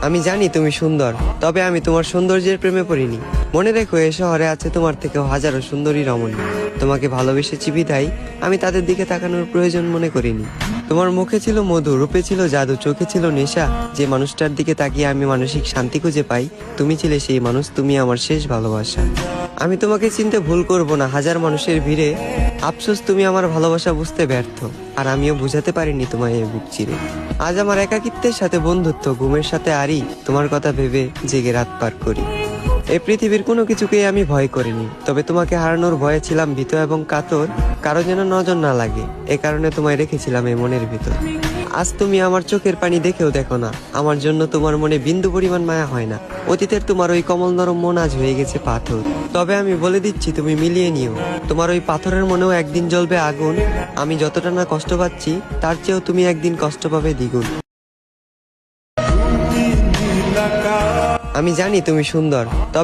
আমি জানি তুমি সুন্দর, তবে আমি তোমার সৌন্দর্যের প্রেমে পড়িনি। মনে রেখো, এ শহরে আছে তোমার থেকেও হাজারো সুন্দরী রমণী। তোমাকে ভালোবেসেছি বিধায় আমি তাদের দিকে তাকানোর প্রয়োজন মনে করিনি। তোমার মুখে ছিল মধু, রূপে ছিল জাদু, চোখে ছিল নেশা। যে মানুষটার দিকে তাকিয়ে আমি মানসিক শান্তি খুঁজে পাই, তুমি ছিলে সেই মানুষ। তুমি আমার শেষ ভালোবাসা। আমি তোমাকে চিনতে ভুল করব না হাজার মানুষের ভিড়ে। আফসোস, তুমি আমার ভালোবাসা বুঝতে ব্যর্থ, আর আমিও বুঝাতে পারিনি তোমায় এই বুক চিরে। আজ আমার একাকিত্বের সাথে বন্ধুত্ব, ঘুমের সাথে আরি, তোমার কথা ভেবে জেগে রাত পার করি। এই পৃথিবীর কোনো কিছুকেই আমি ভয় করিনি, তবে তোমাকে হারানোর ভয়ে ছিলাম ভীত এবং কাতর। কারো যেন নজর না লাগে, এ কারণে তোমায় রেখেছিলাম এই মনের ভিতর। আজ তুমি আমার চোখের পানি দেখেও দেখো না, আমার জন্য তোমার মনে বিন্দু পরিমাণ মায়া হয় না। অতীতের তোমার ওই কমল নরম মন আজ হয়ে গেছে পাথর। তবে আমি বলে দিচ্ছি, তুমি মিলিয়ে নিও, তোমার ওই পাথরের মনেও একদিন জ্বলবে আগুন। আমি যতটা না কষ্ট পাচ্ছি, তার চেয়েও তুমি একদিন কষ্ট পাবে দ্বিগুণ। আমি জানি তুমি সুন্দর, তবে